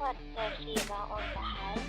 pagkakinaon lahat.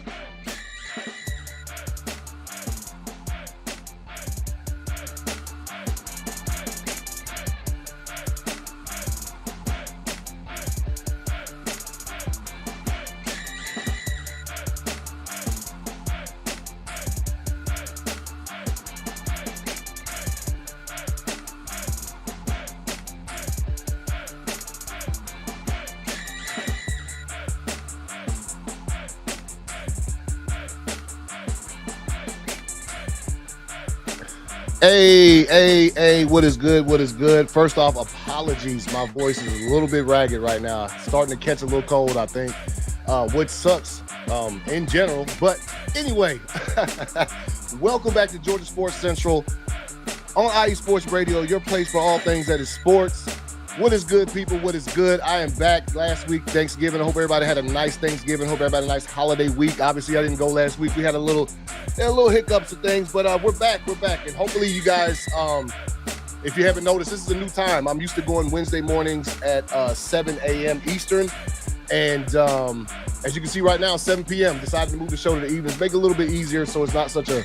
Hey, what is good? What is good? First off, apologies. My voice is a little bit ragged right now. Starting to catch a little cold, I think, which sucks in general. But anyway, welcome back to Georgia Sports Central on IE Sports Radio, your place for all things that is sports. What is good, people? What is good? I am back last week, Thanksgiving. I hope everybody had a nice Thanksgiving. Hope everybody had a nice holiday week. Obviously, I didn't go last week. We had a little hiccups and things, but we're back. And hopefully you guys, if you haven't noticed, this is a new time. I'm used to going Wednesday mornings at 7 a.m. Eastern. And as you can see right now, 7 p.m. Decided to move the show to the evenings, make it a little bit easier so it's not such a,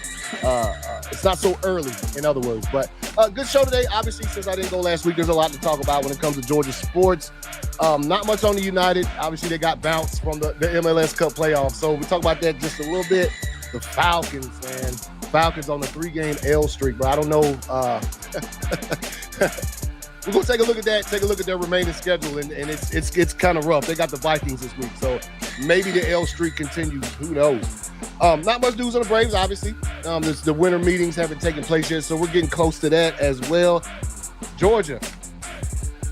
it's not so early, in other words. But good show today. Obviously, since I didn't go last week, there's a lot to talk about when it comes to Georgia sports. Not much on the United. Obviously, they got bounced from the MLS Cup playoffs. So we talk about that just a little bit. The Falcons, man. Falcons on the 3-game L streak, but I don't know. We're going to take a look at that, take a look at their remaining schedule, and it's kind of rough. They got the Vikings this week, so maybe the L streak continues. Who knows? Not much news on the Braves, obviously. The winter meetings haven't taken place yet, so we're getting close to that as well. Georgia,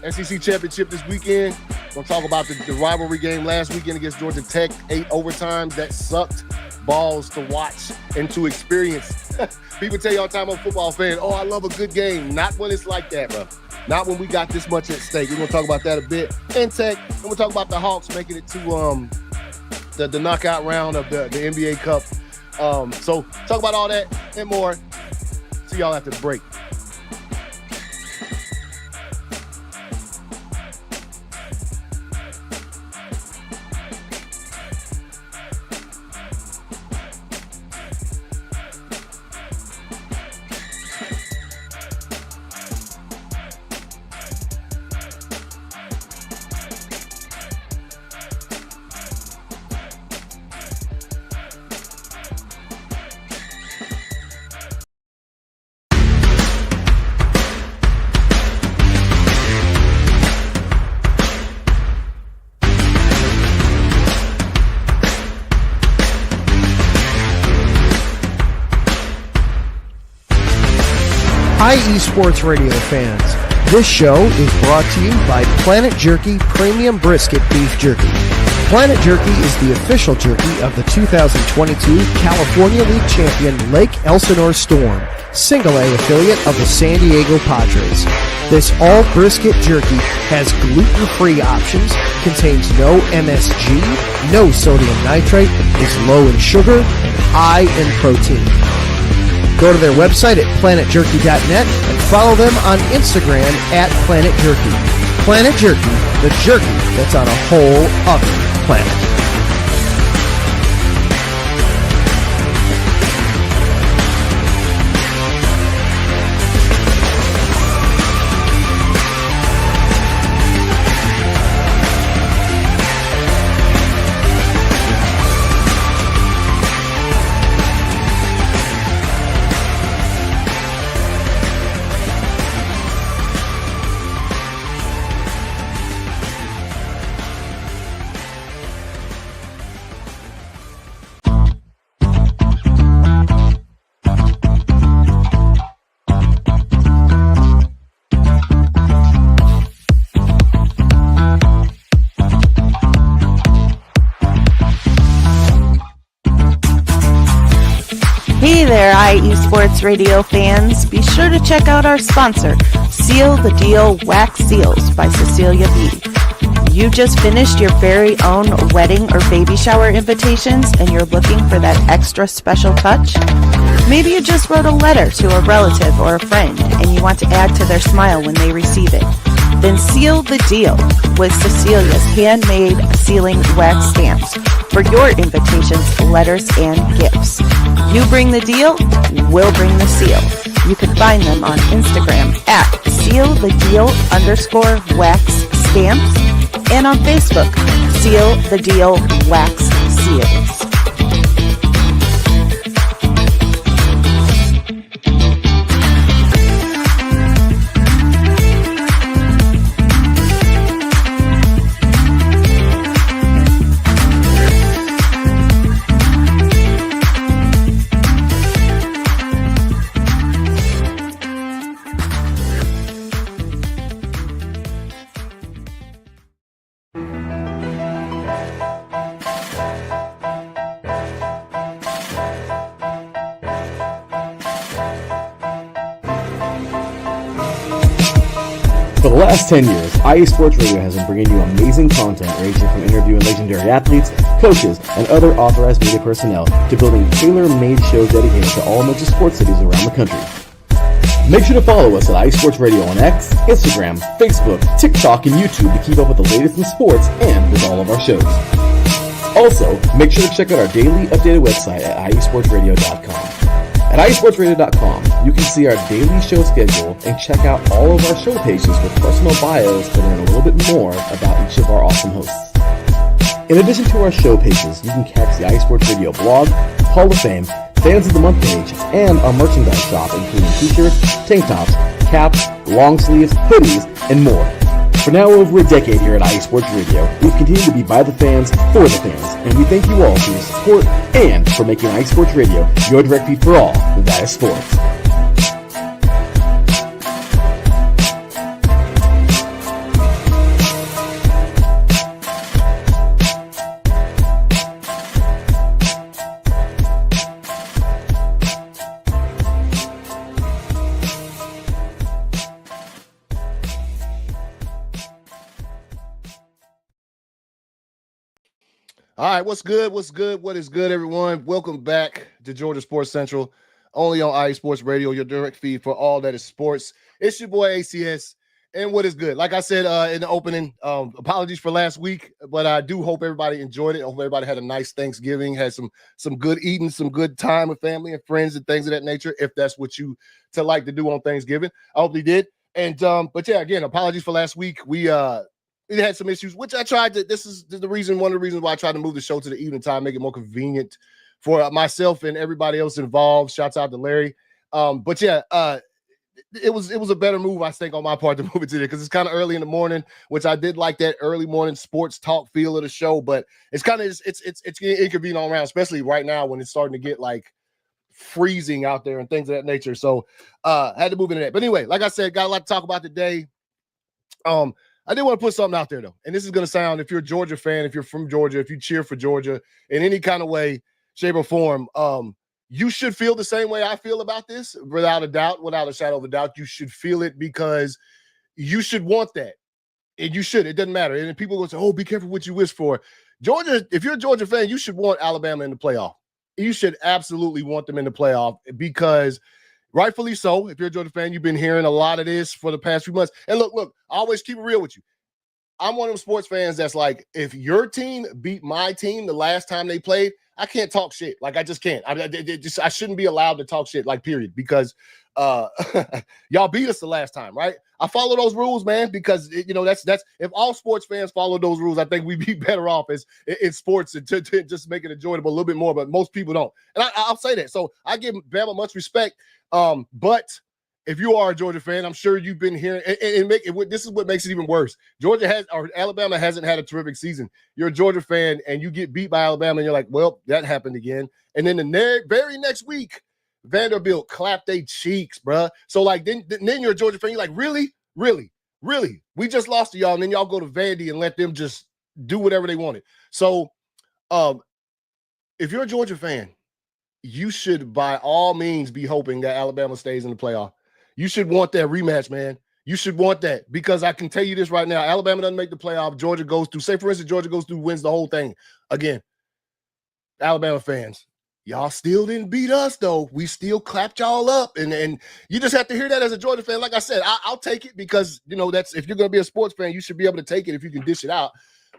SEC championship this weekend. We'll talk about the rivalry game last weekend against Georgia Tech, 8 overtimes. That sucked balls to watch and to experience. People tell you all the time, I'm a football fan, oh, I love a good game. Not when it's like that, bro. Not when we got this much at stake. We're going to talk about that a bit. And Tech, and we'll talk about the Hawks making it to the knockout round of the NBA Cup. So talk about all that and more. See y'all after the break. IE Sports Radio fans, this show is brought to you by Planet Jerky Premium Brisket Beef Jerky. Planet Jerky is the official jerky of the 2022 California League champion Lake Elsinore Storm, Single A affiliate of the San Diego Padres. This all brisket jerky has gluten-free options, contains no MSG, no sodium nitrate, is low in sugar, and high in protein. Go to their website at planetjerky.net and follow them on Instagram at Planet Jerky. Planet Jerky, the jerky that's on a whole other planet. Hey there, IE Sports Radio fans. Be sure to check out our sponsor, Seal the Deal Wax Seals by Cecilia B. You just finished your very own wedding or baby shower invitations and you're looking for that extra special touch? Maybe you just wrote a letter to a relative or a friend and you want to add to their smile when they receive it. Then seal the deal with Cecilia's handmade sealing wax stamps. for your invitations, letters, and gifts. You bring the deal, we'll bring the seal. You can find them on Instagram at @SealTheDeal_wax stamps and on Facebook, Seal the Deal Wax Seals. For the last 10 years, IE Sports Radio has been bringing you amazing content ranging from interviewing legendary athletes, coaches, and other authorized media personnel to building tailor-made shows dedicated to all major sports cities around the country. Make sure to follow us at IE Sports Radio on X, Instagram, Facebook, TikTok, and YouTube to keep up with the latest in sports and with all of our shows. Also, make sure to check out our daily updated website at iesportsradio.com. At iesportsradio.com, you can see our daily show schedule and check out all of our show pages with personal bios to learn a little bit more about each of our awesome hosts. In addition to our show pages, you can catch the IE Sports Radio blog, Hall of Fame, Fans of the Month page, and our merchandise shop including t-shirts, tank tops, caps, long sleeves, hoodies, and more. For now over a decade here at IE Sports Radio, we've continued to be by the fans, for the fans, and we thank you all for your support and for making IE Sports Radio your direct feed for all that is sports. All right, what's good? What's good? What is good, everyone? Welcome back to Georgia Sports Central, only on IE Sports Radio, your direct feed for all that is sports. It's your boy ACS, and what is good? Like I said in the opening, apologies for last week, but I do hope everybody enjoyed it. I hope everybody had a nice Thanksgiving, had some good eating, some good time with family and friends and things of that nature, if that's what you to like to do on Thanksgiving. I hope they did. And but yeah, again, apologies for last week. It had some issues, which I tried to. This is the reason, one of the reasons why I tried to move the show to the evening time, make it more convenient for myself and everybody else involved. Shouts out to Larry. But yeah, it was a better move, I think, on my part to move it to there because it's kind of early in the morning, which I did like that early morning sports talk feel of the show. But it's kind of it's inconvenient all around, especially right now when it's starting to get like freezing out there and things of that nature. So I had to move into that. But anyway, like I said, got a lot to talk about today. I did want to put something out there, though. And this is going to sound, if you're a Georgia fan, if you're from Georgia, if you cheer for Georgia in any kind of way, shape, or form, you should feel the same way I feel about this, without a doubt, without a shadow of a doubt. You should feel it because you should want that. And you should. It doesn't matter. And people go say, oh, be careful what you wish for. Georgia, if you're a Georgia fan, you should want Alabama in the playoff. You should absolutely want them in the playoff because rightfully so. If you're a Georgia fan, you've been hearing a lot of this for the past few months. And look, I always keep it real with you. I'm one of them sports fans that's like, if your team beat my team the last time they played, I can't talk shit. Like, I just can't. I shouldn't be allowed to talk shit, like, period, because y'all beat us the last time, right? I follow those rules, man, because, that's if all sports fans follow those rules, I think we'd be better off as in sports to just make it enjoyable a little bit more, but most people don't. And I'll say that. So I give Bama much respect, but if you are a Georgia fan, I'm sure you've been hearing, and this is what makes it even worse. Alabama hasn't had a terrific season. You're a Georgia fan, and you get beat by Alabama, and you're like, well, that happened again. And then the very next week, Vanderbilt clapped their cheeks, bruh. So, like, then you're a Georgia fan. You're like, really? We just lost to y'all, and then y'all go to Vandy and let them just do whatever they wanted. So, if you're a Georgia fan, you should by all means be hoping that Alabama stays in the playoff. You should want that rematch, man. You should want that because I can tell you this right now. Alabama doesn't make the playoff. Georgia goes through, say, for instance, Georgia goes through, wins the whole thing. Again, Alabama fans, y'all still didn't beat us, though. We still clapped y'all up. And you just have to hear that as a Georgia fan. Like I said, I'll take it because, that's if you're going to be a sports fan, you should be able to take it if you can dish it out.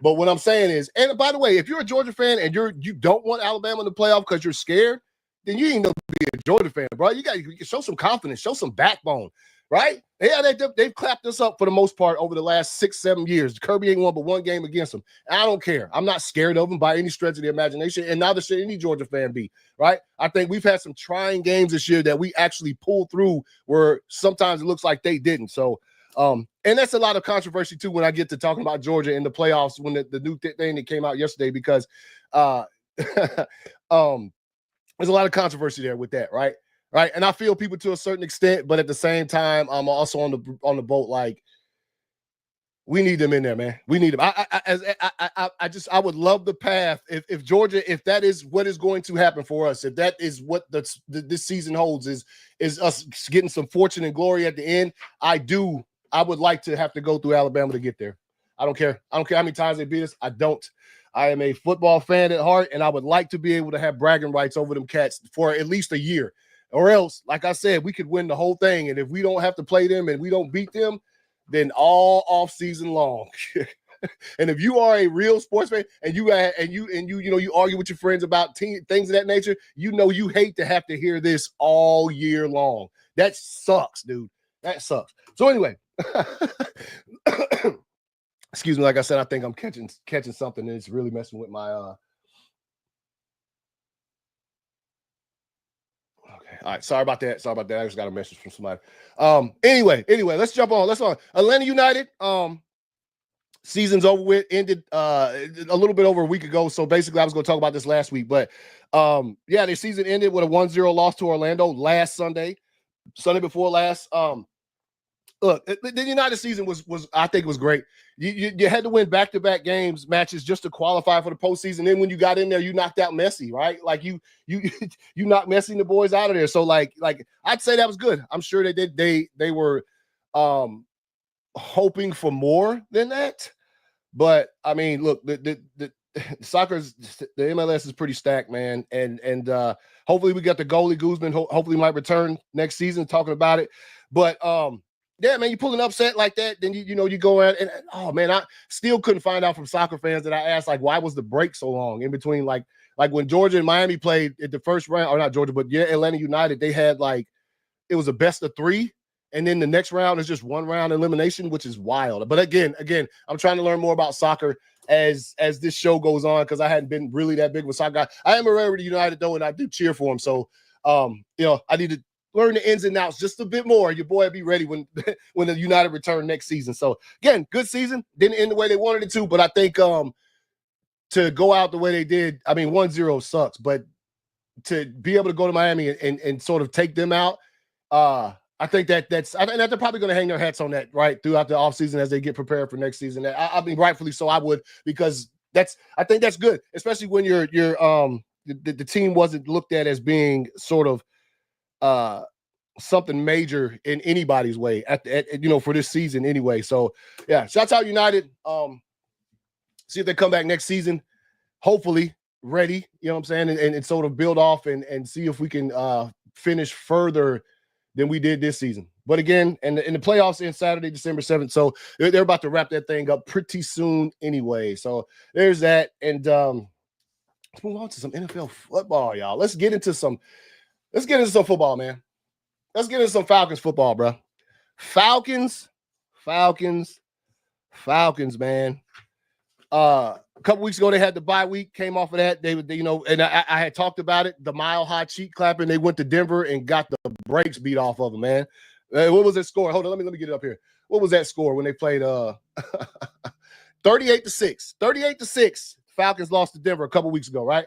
But what I'm saying is, and by the way, if you're a Georgia fan and you don't want Alabama in the playoff because you're scared, then you ain't gonna be a Georgia fan, bro. You got to show some confidence, show some backbone, right? Yeah, they've clapped us up for the most part over the last 6-7 years. Kirby ain't won but one game against them. I don't care. I'm not scared of them by any stretch of the imagination, and neither should any Georgia fan be, right? I think we've had some trying games this year that we actually pulled through where sometimes it looks like they didn't. So, and that's a lot of controversy too when I get to talking about Georgia in the playoffs when the new thing that came out yesterday, because there's a lot of controversy there with that, right? Right. And I feel people to a certain extent, but at the same time, I'm also on the boat. Like, we need them in there, man. We need them. I would love the path if Georgia, if that is what is going to happen for us, if that is what this season holds, is us getting some fortune and glory at the end. I would like to have to go through Alabama to get there. I don't care. I don't care how many times they beat us. I don't. I am a football fan at heart, and I would like to be able to have bragging rights over them cats for at least a year. Or else, like I said, we could win the whole thing. And if we don't have to play them and we don't beat them, then all off season long. And if you are a real sports fan and you argue with your friends about things of that nature, you hate to have to hear this all year long. That sucks, dude. That sucks. So anyway, excuse me. Like I said, I think I'm catching something, and it's really messing with my All right, sorry about that. I just got a message from somebody. Anyway, let's jump on. Atlanta United. Season's over with. Ended a little bit over a week ago. So basically, I was going to talk about this last week, but their season ended with a 1-0 loss to Orlando last Sunday before last. Look, the United season was I think was great. You had to win back-to-back matches just to qualify for the postseason. Then when you got in there, you knocked out Messi, right? Like you knocked Messi and the boys out of there. So like I'd say that was good. I'm sure they did. They were hoping for more than that. But I mean, look, the the MLS is pretty stacked, man. And hopefully we got the goalie Guzman. Hopefully might return next season. Talking about it, but yeah, man, you pull an upset like that, then you go out and oh man, I still couldn't find out from soccer fans that I asked, like, why was the break so long in between, like when Georgia and Miami played at the first round, or not Georgia, but Atlanta United, they had it was a best of 3, and then the next round is just 1 round elimination, which is wild. But again, I'm trying to learn more about soccer as this show goes on, because I hadn't been really that big with soccer. I am a Rarity United though, and I do cheer for them. So I need to learn the ins and outs just a bit more. Your boy will be ready when the United return next season. So again, good season. Didn't end the way they wanted it to, but I think to go out the way they did, I mean, 1-0 sucks, but to be able to go to Miami and sort of take them out, I think that they're probably going to hang their hats on that right throughout the offseason as they get prepared for next season. I mean, rightfully so, I would, because I think that's good, especially when the team wasn't looked at as being sort of something major in anybody's way for this season anyway. So yeah, shouts out United. See if they come back next season, hopefully ready, you know what I'm saying, and sort of build off and see if we can finish further than we did this season. But again, and the playoffs end Saturday, December 7th. So they're about to wrap that thing up pretty soon anyway. So there's that. And let's move on to some NFL football, y'all. Let's get into some football, man. Let's get into some Falcons football, bro. Falcons, man. A couple weeks ago, they had the bye week, came off of that. They and I had talked about it, the Mile High cheek clapping. They went to Denver and got the brakes beat off of them, man. What was that score? Hold on, let me get it up here. What was that score when they played 38-6? 38-6. Falcons lost to Denver a couple weeks ago, right?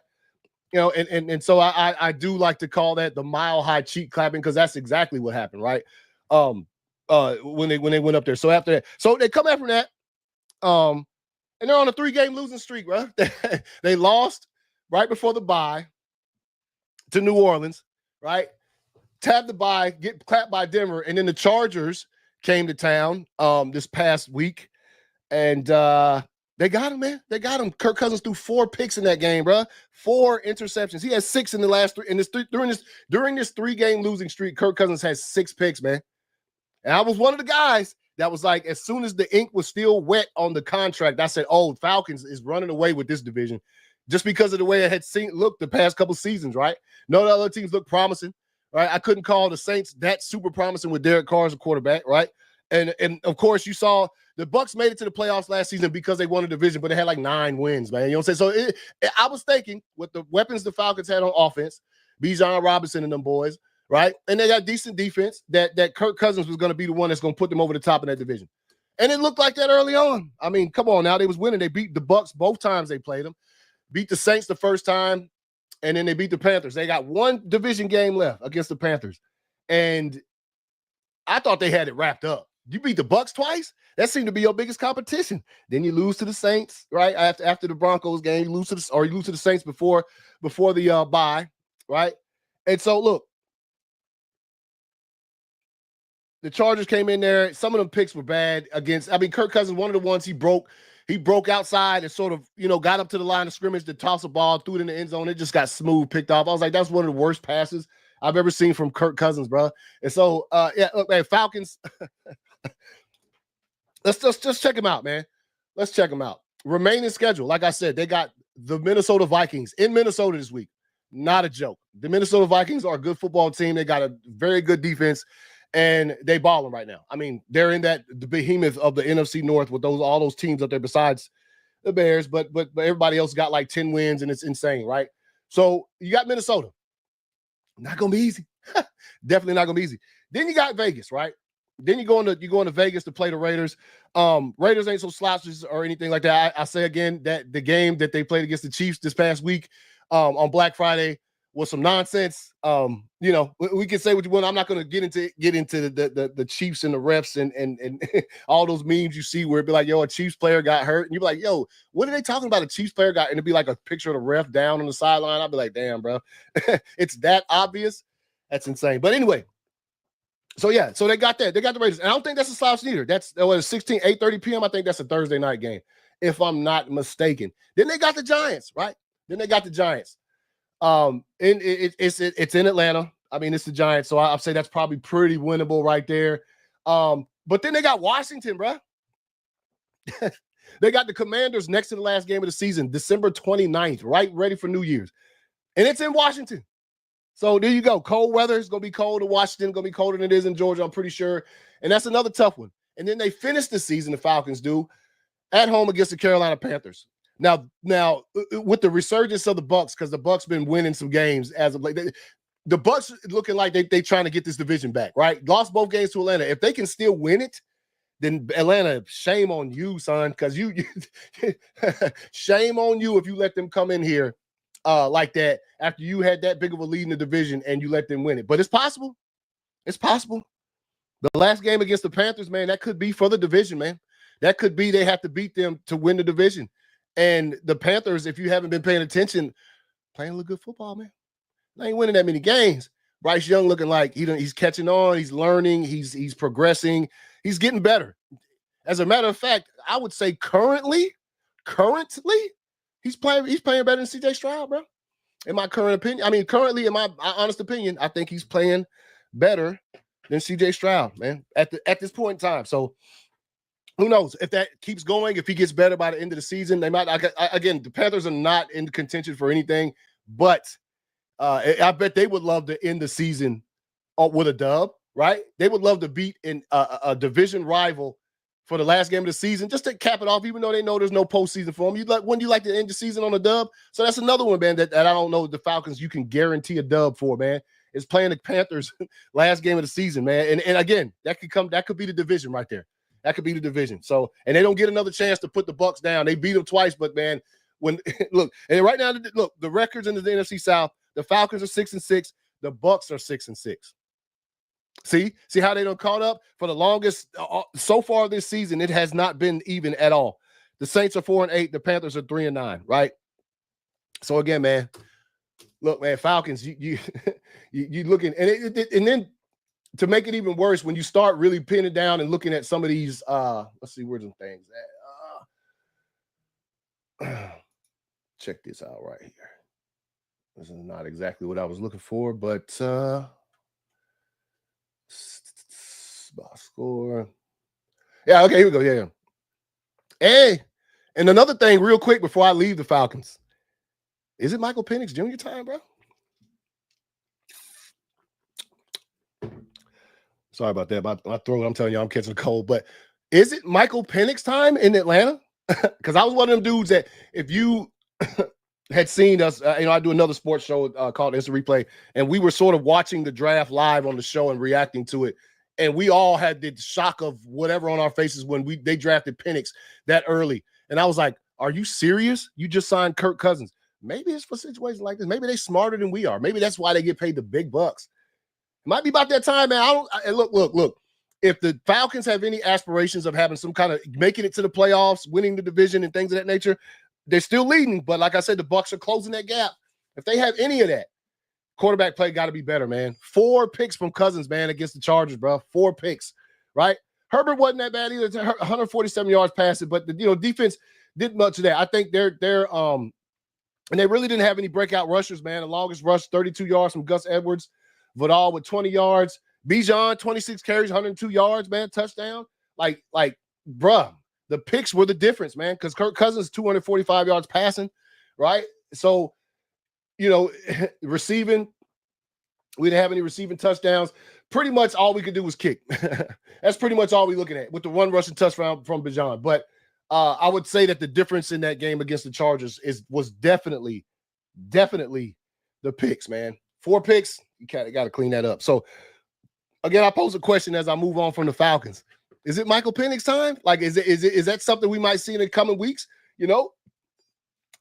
And so I do like to call that the Mile High cheek clapping, because that's exactly what happened, right? When they went up there. So after that, so they come after that, and they're on a 3-game losing streak, bro. They lost right before the bye to New Orleans, right? Tabbed the bye, get clapped by Denver, and then the Chargers came to town this past week, and they got him, man. They got him. Kirk Cousins threw 4 picks in that game, bro. 4 interceptions. He has 6 in the last 3. During this 3-game losing streak, Kirk Cousins has 6 picks, man. And I was one of the guys that was like, as soon as the ink was still wet on the contract, I said, oh, Falcons is running away with this division just because of the way it had looked the past couple seasons, right? No other teams look promising, right? I couldn't call the Saints that super promising with Derek Carr as a quarterback, right? And of course, you saw the Bucs made it to the playoffs last season because they won a division, but they had like 9 wins, man. You know what I'm saying? So I was thinking with the weapons the Falcons had on offense, Bijan Robinson and them boys, right? And they got decent defense that Kirk Cousins was going to be the one that's going to put them over the top in that division. And it looked like that early on. I mean, come on now. They was winning. They beat the Bucs both times they played them, beat the Saints the first time, and then they beat the Panthers. They got one division game left against the Panthers. And I thought they had it wrapped up. You beat the Bucs twice? That seemed to be your biggest competition. Then you lose to the Saints, right? After the Broncos game, you lose to the Saints before the bye, right? And so look, the Chargers came in there. Some of them picks were bad against. I mean, Kirk Cousins, one of the ones he broke outside and sort of, got up to the line of scrimmage to toss a ball, threw it in the end zone. It just got smooth, picked off. I was like, that's one of the worst passes I've ever seen from Kirk Cousins, bro. And so, look, man, Falcons. Let's just check them out, man. Let's check them out. Remaining schedule, like I said, they got the Minnesota Vikings in Minnesota this week. Not a joke. The Minnesota Vikings are a good football team. They got a very good defense, and they balling right now. I mean, they're in the behemoth of the NFC North with all those teams up there besides the Bears, but everybody else got like 10 wins, and it's insane, right? So you got Minnesota. Not gonna be easy. Definitely not gonna be easy. Then you got Vegas, right? Then you go into Vegas to play the Raiders. Raiders ain't so slouches or anything like that. I say again that the game that they played against the Chiefs this past week on Black Friday was some nonsense. We can say what you want. I'm not going to get into the Chiefs and the refs and all those memes you see where it'd be like, yo, a Chiefs player got hurt, and you'd be like, yo, what are they talking about? A Chiefs player got, and it'd be like a picture of the ref down on the sideline. I'd be like, damn, bro, it's that obvious. That's insane. But anyway. So they got that. They got the Raiders. And I don't think that's a slouch neither. That's 8:30 p.m. I think that's a Thursday night game, if I'm not mistaken. Then they got the Giants, right? And it's in Atlanta. I mean, it's the Giants, so I'll say that's probably pretty winnable right there. But then they got Washington, bro. They got the Commanders next to the last game of the season, December 29th, right ready for New Year's. And it's in Washington. So there you go. Cold weather. It's going to be cold in Washington. It's going to be colder than it is in Georgia, I'm pretty sure. And that's another tough one. And then they finish the season, the Falcons do, at home against the Carolina Panthers. Now, with the resurgence of the Bucs, because the Bucs been winning some games as of late, the Bucs looking like they trying to get this division back, right? Lost both games to Atlanta. If they can still win it, then Atlanta, shame on you, son, because you shame on you if you let them come in here like that after you had that big of a lead in the division and you let them win it. But it's possible. It's possible. The last game against the Panthers, man, that could be for the division, man. That could be they have to beat them to win the division. And the Panthers, if you haven't been paying attention, playing a little good football, man. They ain't winning that many games. Bryce Young looking like he's catching on. He's learning. He's progressing. He's getting better. As a matter of fact, I would say currently, he's playing better than CJ Stroud, bro. In my current opinion. I mean, currently, in my honest opinion, I think he's playing better than CJ Stroud, man, at this point in time. So who knows if that keeps going, if he gets better by the end of the season. They might, again, the Panthers are not in contention for anything, but I bet they would love to end the season with a dub, right? They would love to beat a division rival for the last game of the season, just to cap it off, even though they know there's no postseason for them. When do you like to end the season on a dub? So that's another one, man, that I don't know the Falcons you can guarantee a dub for, man. Is playing the Panthers last game of the season, man. And again, that could be the division right there. That could be the division. So, and they don't get another chance to put the Bucs down. They beat them twice, but man, look, and right now, look, the records in the NFC South, the Falcons are 6-6, the Bucs are 6-6. See how they done caught up? For the longest so far this season, it has not been even at all. The Saints are 4-8, the Panthers are 3-9, right? So again, man, look, man, Falcons, you looking, and then to make it even worse, when you start really pinning down and looking at some of these, let's see where some things at. Check this out right here. This is not exactly what I was looking for, but box score. Yeah, okay, here we go. Yeah. Hey, and another thing, real quick, before I leave the Falcons, is it Michael Penix Jr. time, bro? Sorry about that. My throat, I'm telling you, I'm catching a cold. But is it Michael Penix time in Atlanta? Because I was one of them dudes that if you had seen us, I do another sports show called Instant Replay, and we were sort of watching the draft live on the show and reacting to it. And we all had the shock of whatever on our faces when they drafted Penix that early. And I was like, are you serious? You just signed Kirk Cousins. Maybe it's for situations like this. Maybe they're smarter than we are. Maybe that's why they get paid the big bucks. It might be about that time, man. Look. If the Falcons have any aspirations of having some kind of making it to the playoffs, winning the division and things of that nature, they're still leading. But like I said, the Bucs are closing that gap. If they have any of that, quarterback play got to be better, man. 4 picks from Cousins, man, against the Chargers, bro. 4 picks, right? Herbert wasn't that bad either. 147 yards passing, but the defense did much of that. I think they're and they really didn't have any breakout rushers, man. The longest rush, 32 yards from Gus Edwards. Vidal with 20 yards. Bijan, 26 carries, 102 yards, man, touchdown. Like, bruh, the picks were the difference, man, because Kirk Cousins, 245 yards passing, right? So, receiving, we didn't have any receiving touchdowns. Pretty much all we could do was kick. That's pretty much all we're looking at with the 1 rushing touchdown from Bijan. But I would say that the difference in that game against the Chargers was definitely the picks, man. 4 picks, you got to clean that up. So, again, I pose a question as I move on from the Falcons. Is it Michael Penix time? Like, is that something we might see in the coming weeks?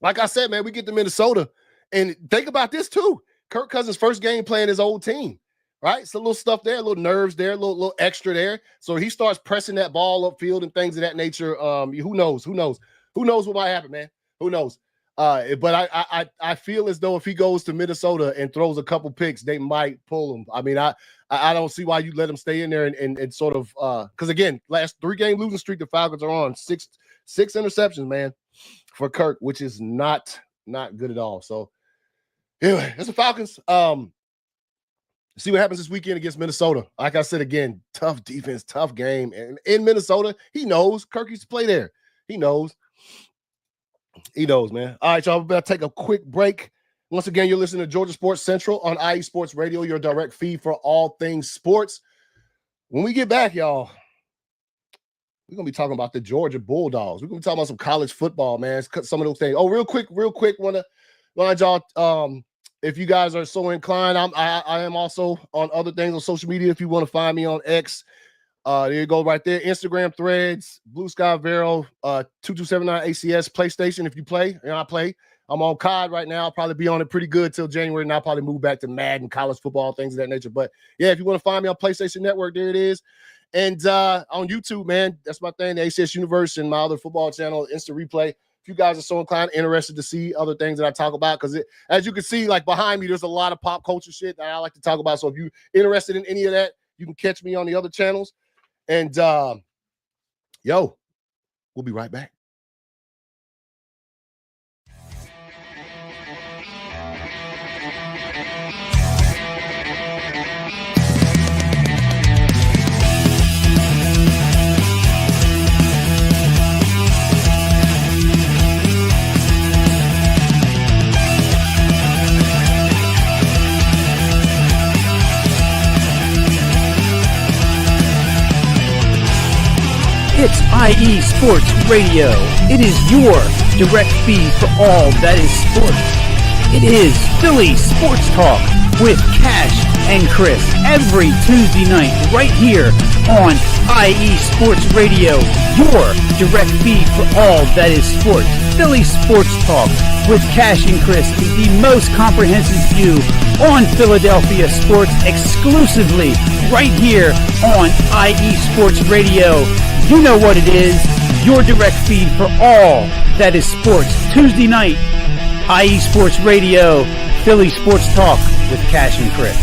Like I said, man, we get to Minnesota, and think about this too. Kirk Cousins' first game playing his old team, right? So a little stuff there, a little nerves there, a little extra there. So he starts pressing that ball upfield and things of that nature. Who knows? Who knows what might happen, man? Who knows? But I feel as though if he goes to Minnesota and throws a couple picks, they might pull him. I mean, I don't see why you let him stay in there and sort of because again, last 3-game losing streak the Falcons are on 6 interceptions, man, for Kirk, which is not good at all. So anyway, that's the Falcons. See what happens this weekend against Minnesota. Like I said again, tough defense, tough game, and in Minnesota, he knows Kirk used to play there. He knows, man. All right, y'all, we better take a quick break. Once again, you're listening to Georgia Sports Central on IE Sports Radio, your direct feed for all things sports. When we get back, y'all, we're going to be talking about the Georgia Bulldogs. We're going to be talking about some college football, man. Some of those things. Oh, real quick, want to remind y'all, if you guys are so inclined, I am also on other things on social media. If you want to find me on X, there you go right there. Instagram, Threads, Blue Sky Vero, 2279 ACS, PlayStation. If you play, I play. I'm on COD right now. I'll probably be on it pretty good till January, and I'll probably move back to Madden, college football, things of that nature. But yeah, if you want to find me on PlayStation Network, there it is. And on YouTube, man, that's my thing, the ACS Universe and my other football channel, Instant Replay. If you guys are so inclined, interested to see other things that I talk about, because as you can see, like behind me, there's a lot of pop culture shit that I like to talk about. So if you're interested in any of that, you can catch me on the other channels. And we'll be right back. It's IE Sports Radio. It is your direct feed for all that is sports. It is Philly Sports Talk with Cash and Chris every Tuesday night right here on IE Sports Radio, your direct feed for all that is sports. Philly Sports Talk with Cash and Chris is the most comprehensive view on Philadelphia sports exclusively right here on IE Sports Radio. You know what it is, your direct feed for all that is sports. Tuesday night, IE Sports Radio, Philly Sports Talk with Cash and Chris.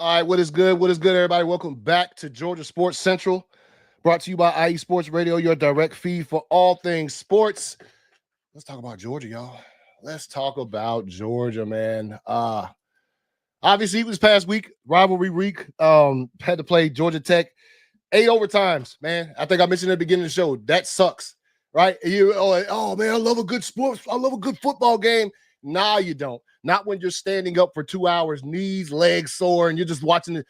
All right, what is good? What is good, everybody? Welcome back to Georgia Sports Central, brought to you by IE Sports Radio, your direct feed for all things sports. Let's talk about Georgia, y'all. Let's talk about Georgia, man. Obviously, this past week, rivalry week, had to play Georgia Tech 8 overtimes, man. I think I mentioned at the beginning of the show. That sucks, right? Oh, man, I love a good sports. I love a good football game. Nah, you don't. Not when you're standing up for 2 hours, knees, legs sore, and you're just watching.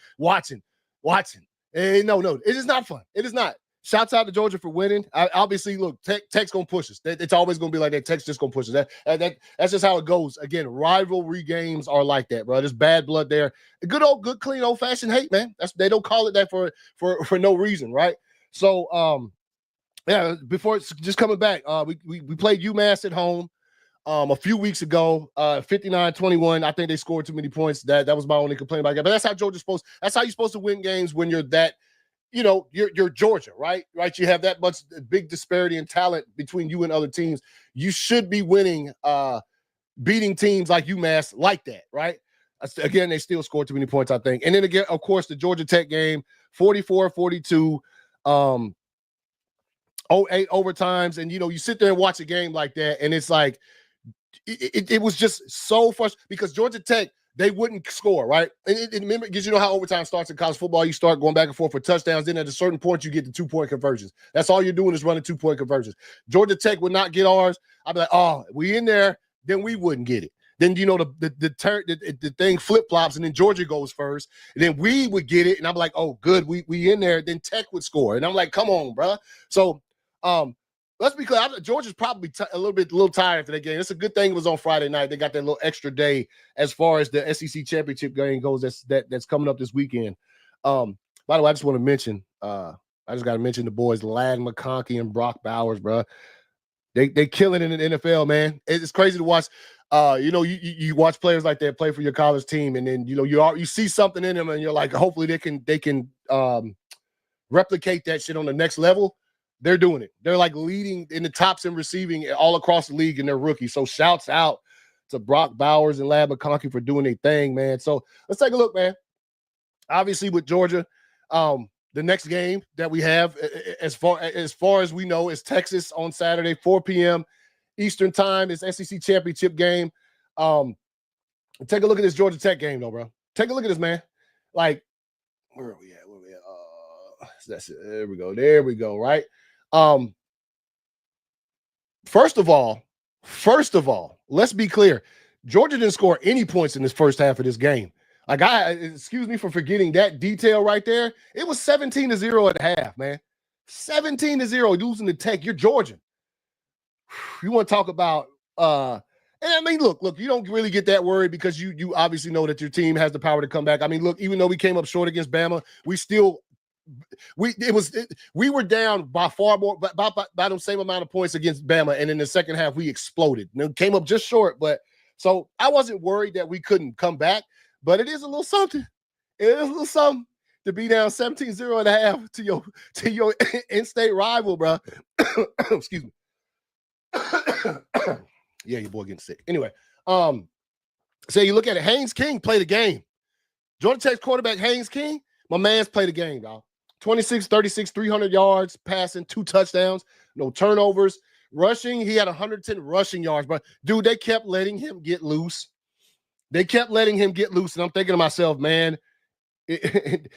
And no, it is not fun. It is not. Shouts out to Georgia for winning. Obviously, look, Tech's going to push us. It's always going to be like that. Tech's just going to push us. That's just how it goes. Again, rivalry games are like that, bro. There's bad blood there. Good, clean, old-fashioned hate, man. They don't call it that for no reason, right? So, before it's just coming back, we played UMass at home a few weeks ago, 59-21. I think they scored too many points. That was my only complaint about that. But that's how Georgia's that's how you're supposed to win games when you're that. You're Georgia, right? Right. You have that much big disparity in talent between you and other teams. You should be winning, beating teams like UMass like that, right? Again, they still scored too many points, I think. And then again, of course, the Georgia Tech game, 44-42, 8 overtimes. And, you sit there and watch a game like that, and it's like, it was just so frustrating because Georgia Tech, they wouldn't score, right? And remember, because you know how overtime starts in college football. You start going back and forth for touchdowns. Then at a certain point, you get the 2-point conversions. That's all you're doing is running 2-point conversions. Georgia Tech would not get ours. I'd be like, oh, we in there. Then we wouldn't get it. Then, the thing flip-flops, and then Georgia goes first. And then we would get it. And I'm like, oh, good, we in there. Then Tech would score. And I'm like, come on, bro. So, let's be clear. Georgia's probably a little tired after that game. It's a good thing it was on Friday night. They got that little extra day as far as the SEC championship game goes. That's coming up this weekend. By the way, I just want to mention. I just got to mention the boys, Ladd McConkey and Brock Bowers, bro. They killing it in the NFL, man. It's crazy to watch. You watch players like that play for your college team, and then you see something in them, and you're like, hopefully they can replicate that shit on the next level. They're doing it. They're like leading in the tops in receiving all across the league, and they're rookies. So shouts out to Brock Bowers and Ladd McConkey for doing their thing, man. So let's take a look, man. Obviously with Georgia, the next game that we have, as far as we know, is Texas on Saturday, 4 p.m. Eastern time. It's SEC championship game. Take a look at this Georgia Tech game, though, bro. Take a look at this, man. Like, where are we at? That's it. There we go. Right. First of all, let's be clear. Georgia didn't score any points in this first half of this game. Like, excuse me for forgetting that detail right there. It was 17-0 at half, man. 17-0 losing to Tech. You're Georgian. You want to talk about and I mean, look, you don't really get that worried because you obviously know that your team has the power to come back. I mean, look, even though we came up short against Bama, we were down by far more by the same amount of points against Bama, and in the second half we exploded. Came up just short, but so I wasn't worried that we couldn't come back. But it is a little something. It is a little something to be down 17-0 at half to your in-state rival, bro. Excuse me. Yeah, your boy getting sick. Anyway, so you look at it. Haynes King played the game. Georgia Tech's quarterback Haynes King, my man's played the game, dog. 26, 36, 300 yards, passing, 2 touchdowns, no turnovers. Rushing, he had 110 rushing yards, but dude, they kept letting him get loose. And I'm thinking to myself, man,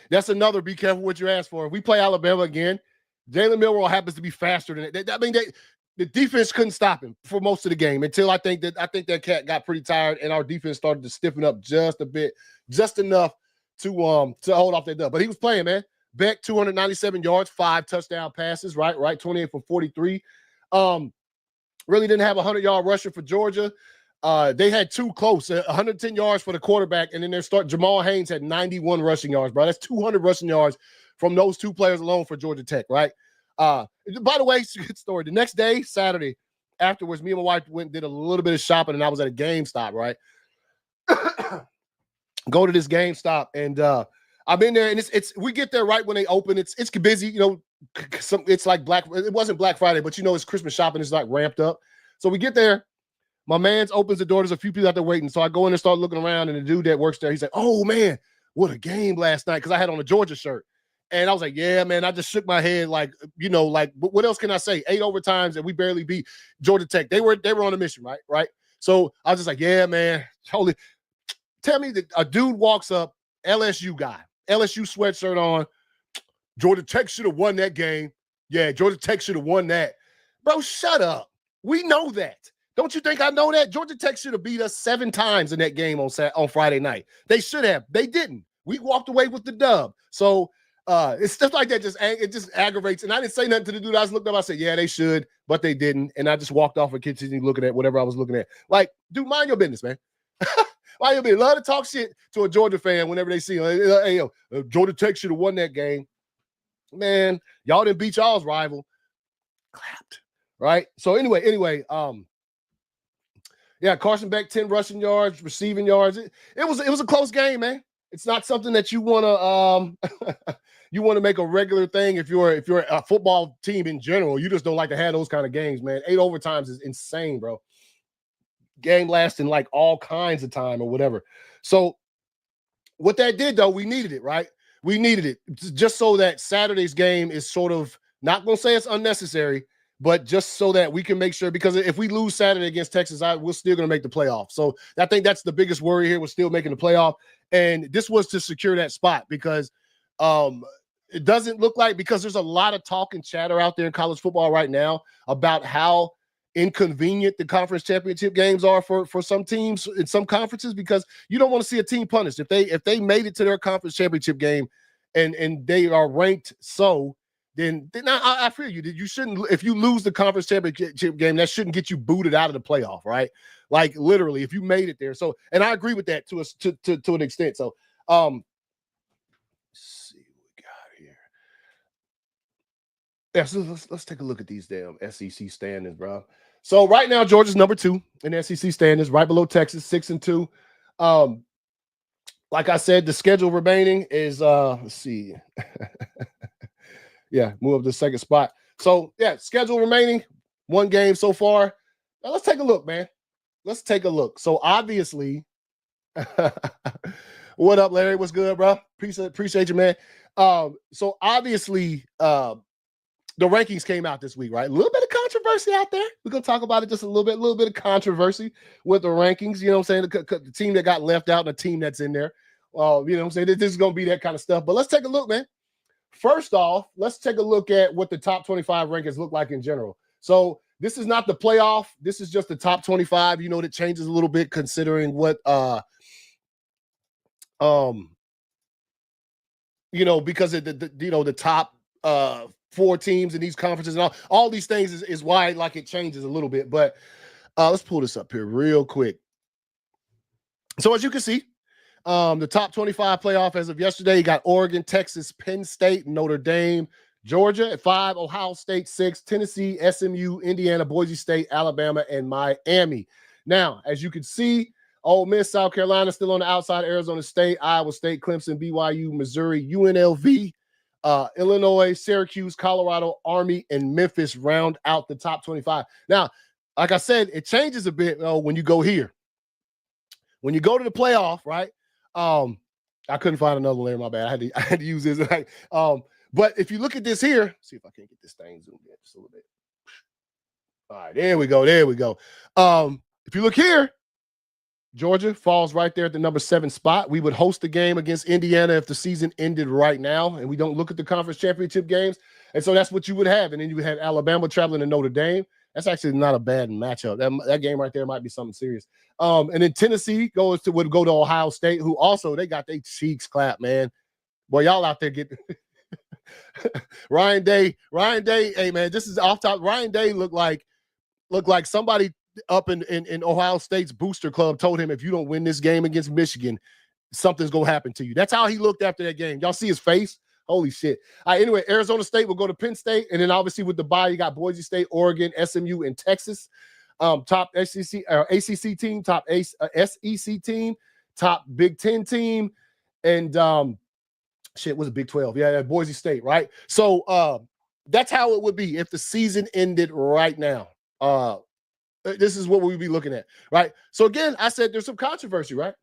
that's another be careful what you ask for. If we play Alabama again, Jalen Milroe happens to be faster than it. I mean, the defense couldn't stop him for most of the game until I think that cat got pretty tired and our defense started to stiffen up just a bit, just enough to hold off that dub. But he was playing, man. Beck, 297 yards, 5 touchdown passes, right, 28 for 43. Really didn't have a 100-yard rusher for Georgia. They had 2 close, 110 yards for the quarterback, and then their start Jamal Haynes had 91 rushing yards, bro. That's 200 rushing yards from those 2 players alone for Georgia Tech, right? By the way, it's a good story. The next day, Saturday, afterwards, me and my wife went and did a little bit of shopping, and I was at a GameStop, right? Go to this GameStop, and I'm in there, and it's we get there right when they open. It's busy, it's like it wasn't Black Friday, but it's Christmas shopping is like ramped up. So we get there. My man opens the door. There's a few people out there waiting. So I go in and start looking around, and the dude that works there, he's like, "Oh man, what a game last night, because I had on a Georgia shirt. And I was like, yeah, man, I just shook my head like, what else can I say? 8 overtimes and we barely beat Georgia Tech. They were on a mission, right? So I was just like, yeah, man, totally. Tell me that a dude walks up, LSU guy, LSU sweatshirt on, Georgia Tech should have won that game. Yeah, Georgia Tech should have won that. Bro, shut up. We know that. Don't you think I know that? Georgia Tech should have beat us 7 times in that game on Friday night. They should have. They didn't. We walked away with the dub. So it's stuff like that. It just aggravates. And I didn't say nothing to the dude. I just looked up. I said, yeah, they should, but they didn't. And I just walked off and continued looking at whatever I was looking at. Like, dude, mind your business, man. Mind your business. Love to talk shit to a Georgia fan whenever they see him. Hey, yo, Georgia Tech should have won that game. Man, y'all didn't beat y'all's rival. Clapped. Right? So anyway, yeah, Carson Beck, 10 rushing yards, receiving yards. It was a close game, man. It's not something that you want to make a regular thing if you're a football team in general. You just don't like to have those kind of games, man. 8 overtimes is insane, bro. Game lasting like all kinds of time or whatever. So what that did, though, we needed it, right? We needed it just so that Saturday's game is sort of, not going to say it's unnecessary, but just so that we can make sure, because if we lose Saturday against Texas, we're still going to make the playoff. So I think that's the biggest worry here. We're still making the playoff. And this was to secure that spot, because it doesn't look like, because there's a lot of talk and chatter out there in college football right now about how inconvenient the conference championship games are for some teams in some conferences, because you don't want to see a team punished. If they made it to their conference championship game and they are ranked then I feel you. You shouldn't, if you lose the conference championship game, that shouldn't get you booted out of the playoff, right? Like literally, if you made it there. So, and I agree with that to an extent. So, let's see what we got here. Yeah, so let's take a look at these damn SEC standings, bro. So right now, Georgia's number 2 in SEC standings, right below Texas, 6-2. Like I said, the schedule remaining is let's see. Yeah, move up to the second spot. So, yeah, schedule remaining, 1 game so far. Now, let's take a look, man. Let's take a look. So, obviously, what up, Larry? What's good, bro? Appreciate you, man. So, obviously, the rankings came out this week, right? A little bit of controversy out there. We're going to talk about it just a little bit of controversy with the rankings. You know what I'm saying? The team that got left out and the team that's in there. You know what I'm saying? This is going to be that kind of stuff. But let's take a look, man. First off, let's take a look at what the top 25 rankings look like in general. So this is not the playoff. This is just the top 25. You know, that changes a little bit considering what, you know, because of the top 4 teams in these conferences and all these things is why like it changes a little bit. But let's pull this up here real quick. So as you can see, the top 25 playoff as of yesterday, you got Oregon, Texas, Penn State, Notre Dame, Georgia at 5, Ohio State 6, Tennessee, SMU, Indiana, Boise State, Alabama, and Miami. Now, as you can see, Ole Miss, South Carolina still on the outside, Arizona State, Iowa State, Clemson, BYU, Missouri, UNLV, Illinois, Syracuse, Colorado, Army, and Memphis round out the top 25. Now, like I said, it changes a bit when you go here. When you go to the playoff, right? I couldn't find another one there. My bad. I had to use this. But if you look at this here, see if I can get this thing zoomed in just a little bit. All right, there we go. If you look here, Georgia falls right there at the number 7 spot. We would host the game against Indiana if the season ended right now, and we don't look at the conference championship games. And so that's what you would have. And then you would have Alabama traveling to Notre Dame. That's actually not a bad matchup. That game right there might be something serious. And then Tennessee would go to Ohio State, who also they got their cheeks clapped, man. Boy, y'all out there get Ryan Day. Hey man, this is off top. Ryan Day looked like somebody up in Ohio State's booster club told him, if you don't win this game against Michigan, something's gonna happen to you. That's how he looked after that game. Y'all see his face? Holy shit. All right, anyway, Arizona State will go to Penn State. And then obviously with the bye, you got Boise State, Oregon, SMU, and Texas. Top SEC or ACC team, top SEC team, top Big Ten team, and was it Big 12? Yeah, Boise State, right? So that's how it would be if the season ended right now. This is what we'd be looking at, right? So again, I said there's some controversy, right?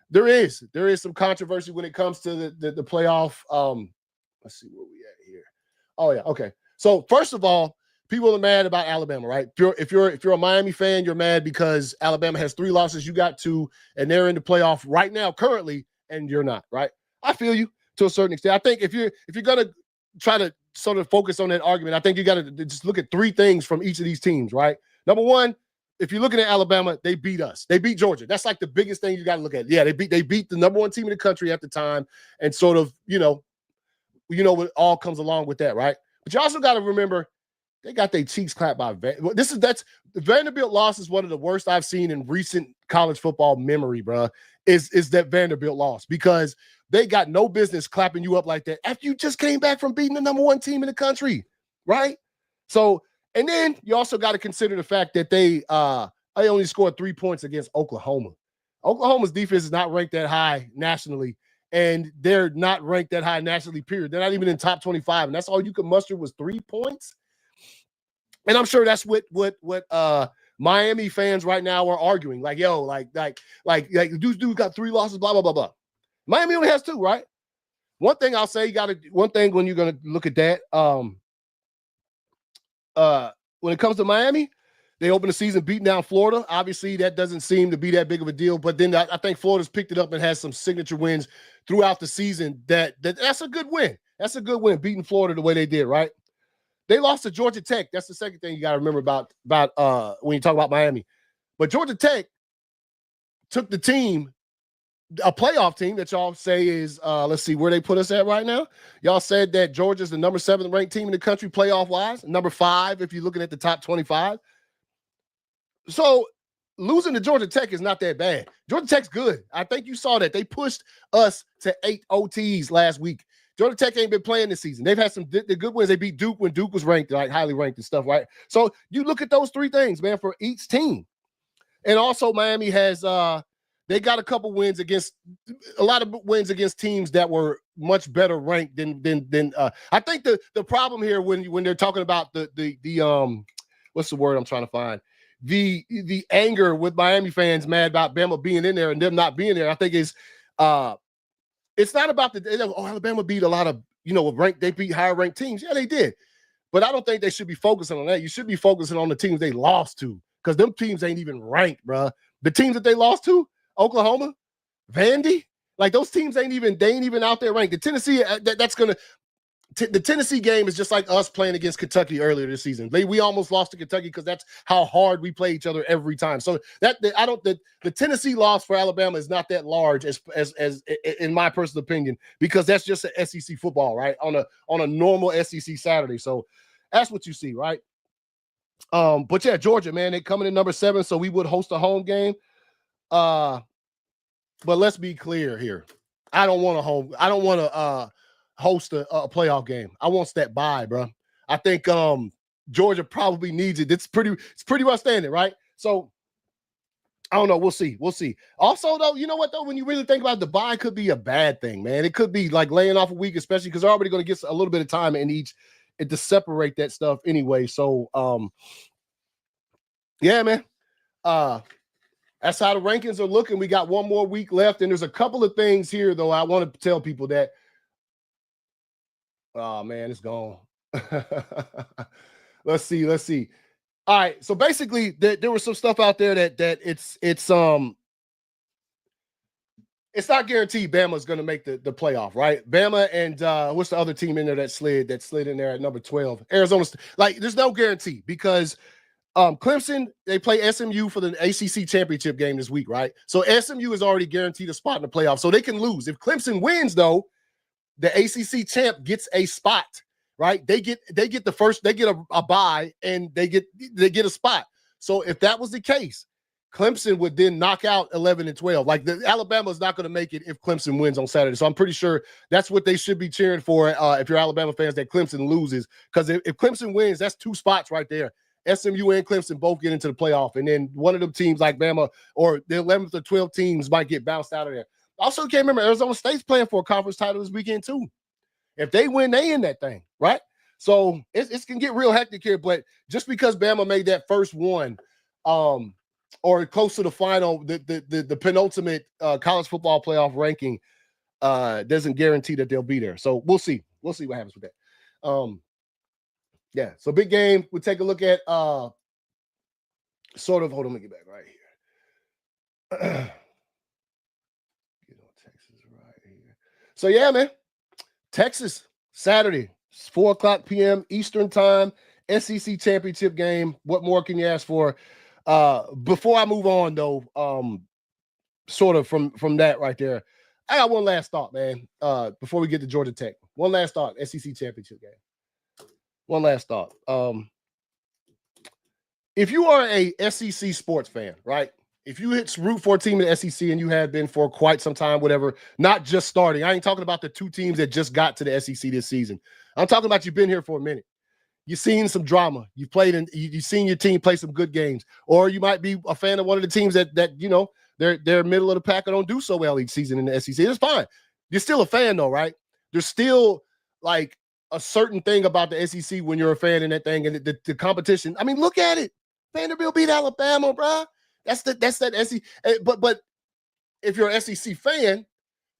there is some controversy when it comes to the playoff. Let's see where we at here. Oh yeah, okay. So first of all, people are mad about Alabama, right? If you're a Miami fan, you're mad because Alabama has 3 losses, you got 2, and they're in the playoff right now currently, and you're not, right? I feel you to a certain extent. I think if you're gonna try to sort of focus on that argument, I think you got to just look at 3 things from each of these teams, right? Number one, if you're looking at Alabama, they beat us. They beat Georgia. That's like the biggest thing you got to look at. Yeah, they beat the number 1 team in the country at the time, and sort of, you know what all comes along with that, right? But you also got to remember they got their cheeks clapped by the Vanderbilt loss is one of the worst I've seen in recent college football memory, bro. Is that Vanderbilt loss, because they got no business clapping you up like that after you just came back from beating the number 1 team in the country, right? So, and then you also got to consider the fact that they only scored 3 points against Oklahoma. Oklahoma's defense is not ranked that high nationally, and they're not ranked that high nationally, period. They're not even in top 25, and that's all you could muster was 3 points. And I'm sure that's what Miami fans right now are arguing. Like, yo, like dude got 3 losses, blah, blah, blah, blah. Miami only has 2, right? One thing I'll say, one thing when you're gonna look at that, when it comes to Miami, they opened the season beating down Florida. Obviously, that doesn't seem to be that big of a deal. But then I think Florida's picked it up and has some signature wins throughout the season. That's a good win. That's a good win, beating Florida the way they did, right? They lost to Georgia Tech. That's the second thing you got to remember about when you talk about Miami. But Georgia Tech took the team, a playoff team that y'all say is, let's see where they put us at right now. Y'all said that Georgia's the number 7 ranked team in the country playoff-wise, number 5 if you're looking at the top 25. So losing to Georgia Tech is not that bad. Georgia Tech's good. I think you saw that. They pushed us to 8 OTs last week. Georgia Tech ain't been playing this season. They've had some the good wins. They beat Duke when Duke was ranked, like highly ranked and stuff, right? So you look at those 3 things, man, for each team. And also Miami has they got a lot of wins against teams that were much better ranked than I think the problem here when they're talking about the what's the word I'm trying to find? The anger with Miami fans mad about Bama being in there and them not being there, I think is it's not about Alabama beat a lot of, they beat higher ranked teams. Yeah, they did. But I don't think they should be focusing on that. You should be focusing on the teams they lost to, because them teams ain't even ranked, bro. The teams that they lost to, Oklahoma, Vandy, like those teams ain't even out there ranked. The Tennessee, the Tennessee game is just like us playing against Kentucky earlier this season. We almost lost to Kentucky because that's how hard we play each other every time. So the Tennessee loss for Alabama is not that large as in my personal opinion, because that's just an SEC football, right? On a normal SEC Saturday. So that's what you see, right? But yeah, Georgia, man, they coming in number 7, so we would host a home game. But let's be clear here. I don't want to host a playoff game. I want that bye, bro. I think Georgia probably needs it. It's pretty well standing, right? So I don't know. We'll see. Also, though, you know what, though? When you really think about it, the bye could be a bad thing, man. It could be like laying off a week, especially because they're already going to get a little bit of time in each to separate that stuff anyway. So yeah, man. That's how the rankings are looking. We got one more week left, and there's a couple of things here, though, I want to tell people that. Oh man, it's gone. Let's see. All right, so basically, there was some stuff out there that it's not guaranteed Bama's going to make the playoff, right? Bama and what's the other team in there that slid in there at number 12? Arizona. Like, there's no guarantee because Clemson, they play SMU for the ACC championship game this week, right? So SMU is already guaranteed a spot in the playoff, so they can lose. If Clemson wins, though, the ACC champ gets a spot, right? They get the first, they get a bye, and they get a spot. So if that was the case, Clemson would then knock out 11 and 12. Like Alabama is not going to make it if Clemson wins on Saturday. So I'm pretty sure that's what they should be cheering for if you're Alabama fans, that Clemson loses. Because if Clemson wins, that's 2 spots right there. SMU and Clemson both get into the playoff. And then one of them teams like Bama or the 11th or 12th teams might get bounced out of there. Also, can't remember, Arizona State's playing for a conference title this weekend, too. If they win, they in that thing, right? So it can get real hectic here. But just because Bama made that first one, or close to the final, the penultimate college football playoff ranking doesn't guarantee that they'll be there. So we'll see. We'll see what happens with that. Yeah, so big game. We'll take a look at sort of, hold on, let me get back right here. Get on Texas right here. So yeah, man, Texas, Saturday, 4:00 p.m. Eastern time, SEC championship game. What more can you ask for? Before I move on, though, sort of from that right there, I got one last thought, man. Before we get to Georgia Tech, one last thought, SEC championship game. One last thought. If you are a SEC sports fan, right? If you root for a team in the SEC and you have been for quite some time, whatever, not just starting. I ain't talking about the two teams that just got to the SEC this season. I'm talking about you've been here for a minute. You've seen some drama. You've played and you've seen your team play some good games. Or you might be a fan of one of the teams that you know, they're middle of the pack or don't do so well each season in the SEC. It's fine. You're still a fan though, right? There's still like a certain thing about the SEC when you're a fan in that thing and the competition. I mean, look at it. Vanderbilt beat Alabama, bro. That's that SEC. But if you're an SEC fan,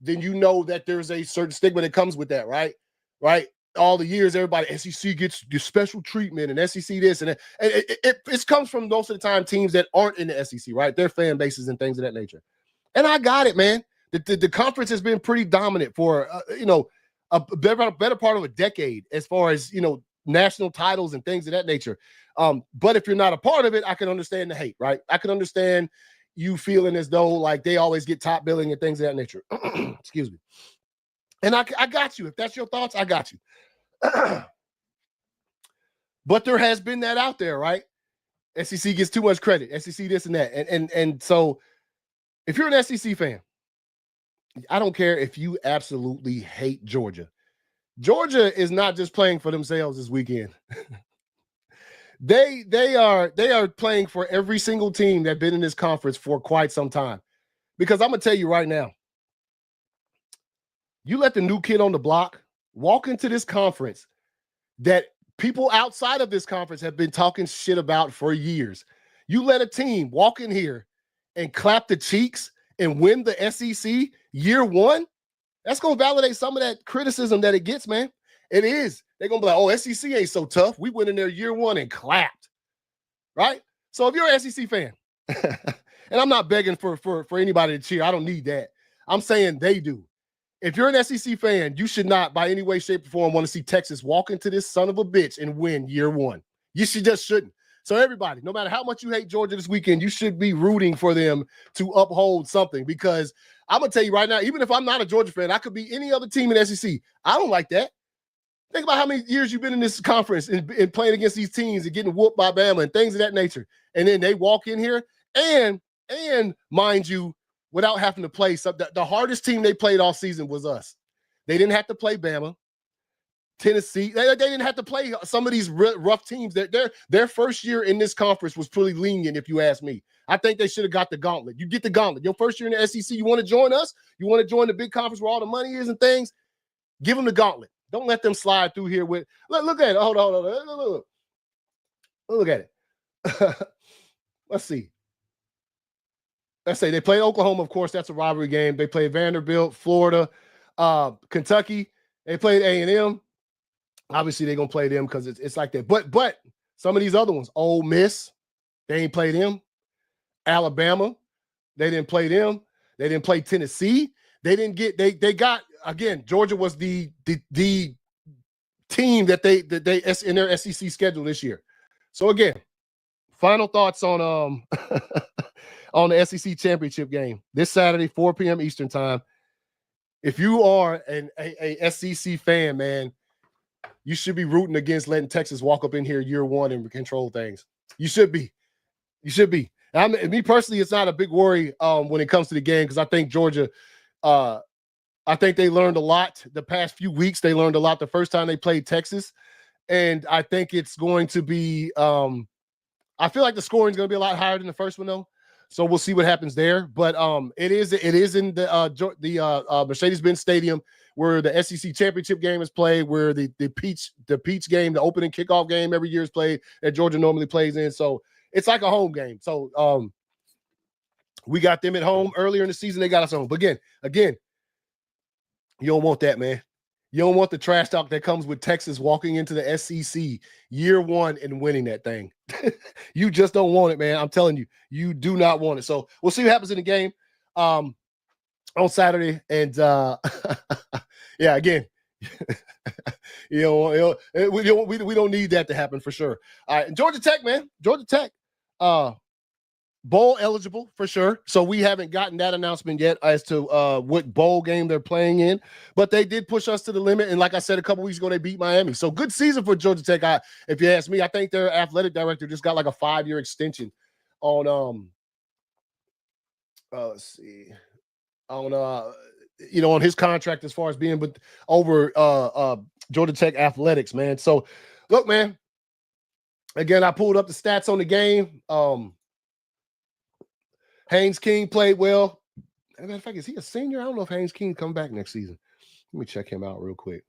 then you know that there's a certain stigma that comes with that, right? Right. All the years, everybody, SEC gets special treatment and SEC this and that. And it comes from most of the time teams that aren't in the SEC, right? Their fan bases and things of that nature. And I got it, man. The conference has been pretty dominant for, a better part of a decade as far as, national titles and things of that nature. But if you're not a part of it, I can understand the hate, right? I can understand you feeling as though like they always get top billing and things of that nature. Excuse me. And I got you. If that's your thoughts, I got you. But there has been that out there, right? SEC gets too much credit. SEC this and that. And so if you're an SEC fan, I don't care if you absolutely hate Georgia. Georgia is not just playing for themselves this weekend. They are playing for every single team that's been in this conference for quite some time. Because I'm gonna tell you right now, you let the new kid on the block walk into this conference that people outside of this conference have been talking shit about for years. You let a team walk in here and clap the cheeks and win the SEC year one, that's going to validate some of that criticism that it gets, man. It is. They're going to be like, oh, SEC ain't so tough. We went in there year one and clapped, right? So if you're an SEC fan, and I'm not begging for anybody to cheer. I don't need that. I'm saying they do. If you're an SEC fan, you should not, by any way, shape, or form, want to see Texas walk into this son of a bitch and win year one. You just shouldn't. So everybody, no matter how much you hate Georgia this weekend, you should be rooting for them to uphold something. Because I'm going to tell you right now, even if I'm not a Georgia fan, I could be any other team in the SEC. I don't like that. Think about how many years you've been in this conference and playing against these teams and getting whooped by Bama and things of that nature. And then they walk in here and mind you, without having to play something. The hardest team they played all season was us. They didn't have to play Bama, Tennessee. They didn't have to play some of these rough teams. Their first year in this conference was pretty lenient, if you ask me. I think they should have got the gauntlet. You get the gauntlet. Your first year in the SEC, you want to join us? You want to join the big conference where all the money is and things? Give them the gauntlet. Don't let them slide through here with – look at it. Hold on. Look at it. Let's see. Let's say they played Oklahoma, of course, that's a rivalry game. They played Vanderbilt, Florida, Kentucky. They played A&M. Obviously, they're going to play them because it's like that. But some of these other ones, Ole Miss, they ain't played them. Alabama, they didn't play them. They didn't play Tennessee. They didn't get they got, again, Georgia was the team that they in their SEC schedule this year. So again, final thoughts on on the SEC championship game this Saturday, 4 p.m. Eastern time. If you are a SEC fan, man, you should be rooting against letting Texas walk up in here year one and control things. You should be. You should be. Me personally, it's not a big worry when it comes to the game because I think Georgia, I think they learned a lot the past few weeks. They learned a lot the first time they played Texas. And I think it's going to be I feel like the scoring is going to be a lot higher than the first one, though. So we'll see what happens there. But it is in the Mercedes-Benz Stadium where the SEC championship game is played, where the Peach game, the opening kickoff game every year is played that Georgia normally plays in. So it's like a home game. So We got them at home earlier in the season. They got us home. But again, you don't want that, man. You don't want the trash talk that comes with Texas walking into the SEC year one and winning that thing. You just don't want it, man. I'm telling you, you do not want it. So we'll see what happens in the game on Saturday. And yeah, again, we don't need that to happen for sure. All right, and Georgia Tech, man, Georgia Tech, bowl eligible for sure. So we haven't gotten that announcement yet as to what bowl game they're playing in, but they did push us to the limit. And like I said, a couple weeks ago, they beat Miami. So good season for Georgia Tech. If you ask me, I think their athletic director just got like a 5-year extension on, let's see, on, on his contract as far as being over Georgia Tech athletics, man. So look, man, again, I pulled up the stats on the game. Haynes King played well. As a matter of fact, is he a senior? I don't know if Haynes King come back next season. Let me check him out real quick.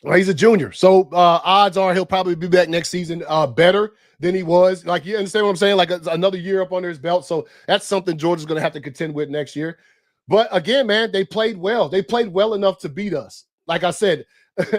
Well, he's a junior. So odds are he'll probably be back next season better than he was. Like, you understand what I'm saying? Like another year up under his belt. So that's something Georgia's going to have to contend with next year. But again, man, they played well. They played well enough to beat us. Like I said,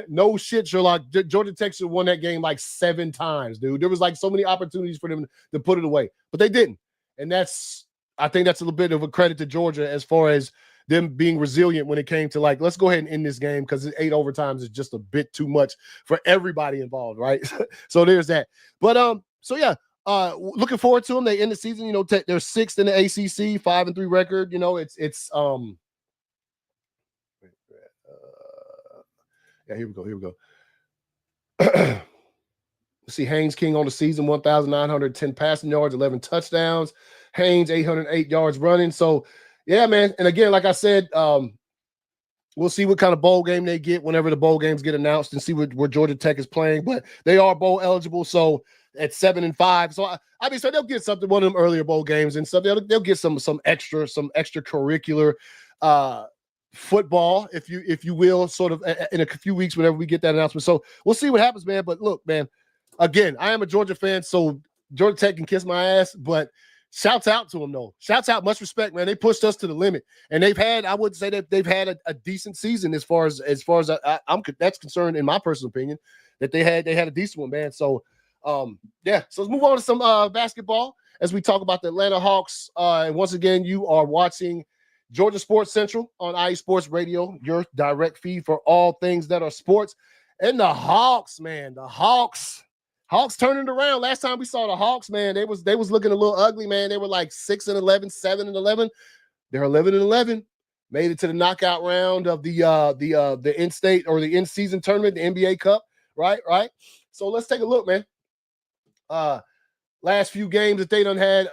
no shit, Sherlock. Georgia Tech should have won that game like 7 times, dude. There was like so many opportunities for them to put it away, but they didn't. And I think that's a little bit of a credit to Georgia as far as them being resilient when it came to like, let's go ahead and end this game because 8 overtimes is just a bit too much for everybody involved, right? So there's that. But so yeah, looking forward to them. They end the season, they're 6th in the ACC, 5-3 record. Yeah, here we go. Let's see, Haynes King on the season, 1,910 passing yards, 11 touchdowns. Haynes, 808 yards running. So, yeah, man. And again, like I said, we'll see what kind of bowl game they get whenever the bowl games get announced and see where Georgia Tech is playing. But they are bowl eligible, so at 7-5. So, so they'll get something, one of them earlier bowl games and stuff. They'll get some extracurricular football, if you will, sort of in a few weeks whenever we get that announcement. So we'll see what happens, man. But look, man, again, I am a Georgia fan, so Georgia Tech can kiss my ass, but shouts out to them, though. Shouts out, much respect, man. They pushed us to the limit, and I would say that they've had a decent season as far as I'm that's concerned, in my personal opinion, that they had a decent one, man. So yeah, so let's move on to some basketball as we talk about the Atlanta Hawks. And once again, you are watching Georgia Sports Central on IE Sports Radio, your direct feed for all things that are sports. And the Hawks, man, Hawks turning it around. Last time we saw the Hawks, man, they was looking a little ugly, man. They were like 6-11, 7-11. They're 11-11. Made it to the knockout round of the in-state or the in-season tournament, the NBA Cup, right? So let's take a look, man. Last few games that they done had,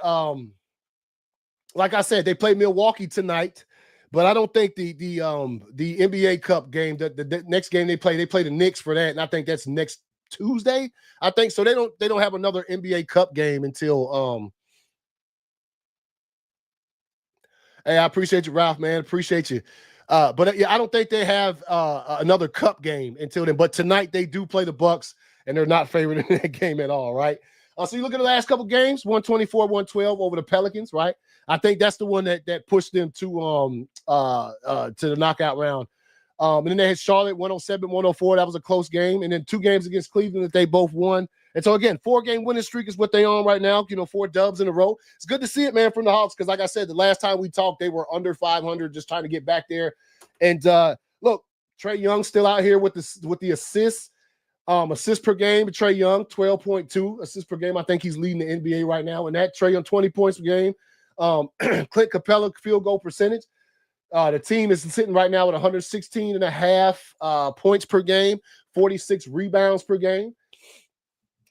like I said, they played Milwaukee tonight, but I don't think the NBA Cup game, the next game they play the Knicks for that, and I think that's next Tuesday. I think so. They don't have another NBA Cup game until Hey, I appreciate you, Ralph, man. Appreciate you. But yeah, I don't think they have another Cup game until then. But tonight they do play the Bucks, and they're not favored in that game at all, right? So you look at the last couple games, 124-112 over the Pelicans, right? I think that's the one that pushed them to the knockout round. And then they had Charlotte 107-104. That was a close game. And then 2 games against Cleveland that they both won. And so again, 4-game winning streak is what they on right now. 4 dubs in a row. It's good to see it, man, from the Hawks, because like I said, the last time we talked, they were under 500, just trying to get back there. And look, Trae Young still out here with the assists. Assists per game, Trae Young, 12.2 assists per game. I think he's leading the NBA right now. And that Trae Young, 20 points per game. Clint Capella field goal percentage. The team is sitting right now at 116.5 points per game, 46 rebounds per game.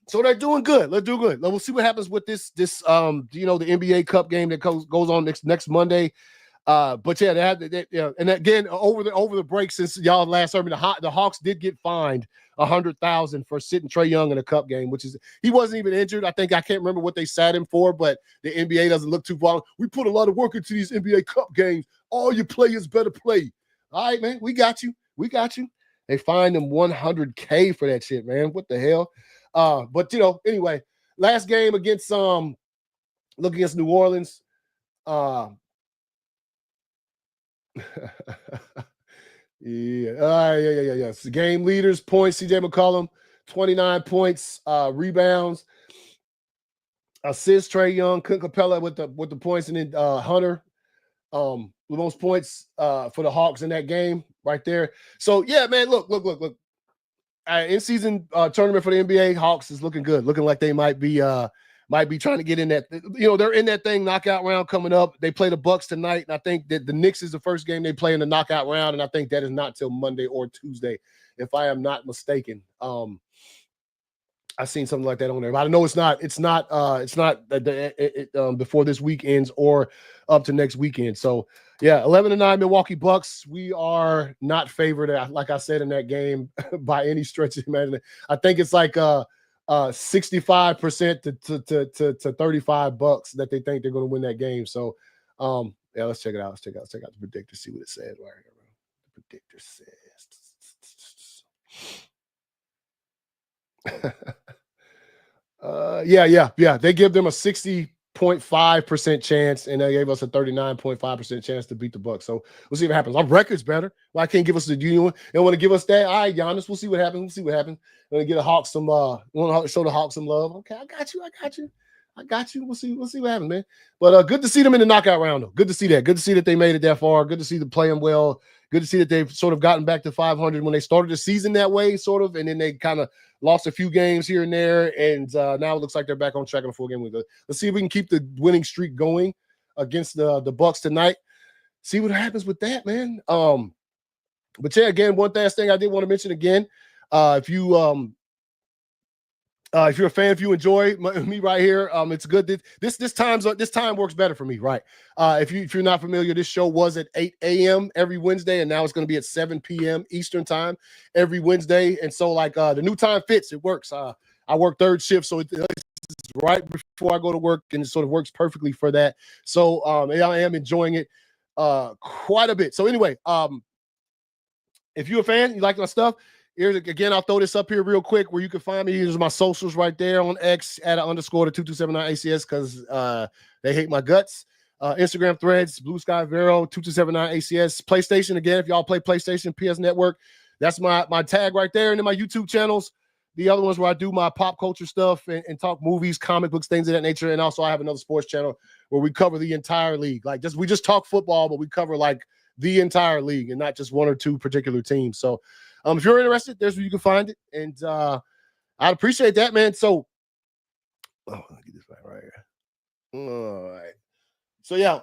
So they're doing good. Let's do good. We'll see what happens with this the NBA Cup game that goes on next Monday. But yeah, they and again over the break, since y'all last heard me, the Hawks did get fined $100,000 for sitting Trae Young in a Cup game, which is, he wasn't even injured. I can't remember what they sat him for, but the NBA doesn't look too violent. We put a lot of work into these NBA Cup games. All your players better play. All right, man, we got you. They fined him $100K for that shit, man. What the hell? But anyway, last game against look against New Orleans. Yeah. So game leaders, points, CJ McCollum, 29 points, rebounds, assists, Trae Young, Clint Capella with the points, and then Hunter, the most points for the Hawks in that game right there. So yeah, man, look. In-season tournament for the NBA, Hawks is looking good, looking like they might be trying to get in that. They're in that thing, knockout round coming up. They play the Bucks tonight, and I think that the Knicks is the first game they play in the knockout round, and I think that is not till Monday or Tuesday, if I am not mistaken. I've seen something like that on there, but I know it's not before this week ends or up to next weekend. So yeah, 11-9 Milwaukee Bucks. We are not favored, like I said, in that game by any stretch of imagination. I think it's like 65% to 35 Bucks that they think they're going to win that game. So yeah, let's check it out. Let's check out the predictor, see what it says right here. The predictor says. Yeah. They give them a 60.5% chance, and they gave us a 39.5% chance to beat the Bucks. So we'll see what happens. Our record's better. Why can't give us the union? They want to give us that. All right, Giannis. We'll see what happens. Want to get a Hawks some. Want to show the Hawks some love? Okay, I got you. We'll see what happens, man. But good to see them in the knockout round, though. Good to see that. Good to see that they made it that far. Good to see them playing well. Good to see that they've sort of gotten back to 500 when they started the season that way, sort of, and then they kind of lost a few games here and there, and now it looks like they're back on track in a full game with it. Let's see if we can keep the winning streak going against the Bucks tonight. See what happens with that, man. But yeah, again, one last thing I did want to mention again, if you're a fan, if you enjoy me right here, it's good. This time works better for me, right? If you're not familiar, this show was at 8 a.m. every Wednesday, and now it's going to be at 7 p.m. Eastern time every Wednesday. And so, like, the new time fits. It works. I work third shift, so it's right before I go to work, and it sort of works perfectly for that. So I am enjoying it quite a bit. So anyway, if you're a fan, you like my stuff, here's again, I'll throw this up here real quick where you can find me. Here's my socials right there on X at _2279ACS because they hate my guts. Instagram Threads, Blue Sky Vero, 2279ACS. PlayStation, again, if y'all play PlayStation, PS Network, that's my tag right there. And then my YouTube channels, the other ones where I do my pop culture stuff and talk movies, comic books, things of that nature. And also I have another sports channel where we cover the entire league. Like we just talk football, but we cover like the entire league and not just one or two particular teams. So if you're interested, there's where you can find it. And I'd appreciate that, man. So, let me get this back right here. All right. So, yeah.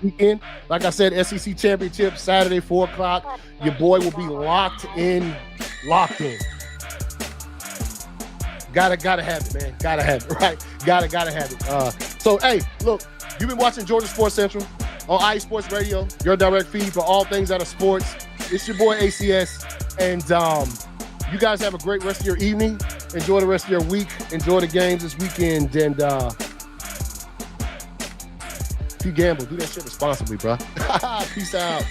Weekend. Like I said, SEC Championship, Saturday, 4 o'clock. Your boy will be locked in. Gotta have it, man. Gotta have it, right? Gotta have it. So, hey, look, you've been watching Georgia Sports Central on IE Sports Radio, your direct feed for all things out of sports. It's your boy ACS, and you guys have a great rest of your evening. Enjoy the rest of your week. Enjoy the games this weekend, and if you gamble, do that shit responsibly, bro. Peace out.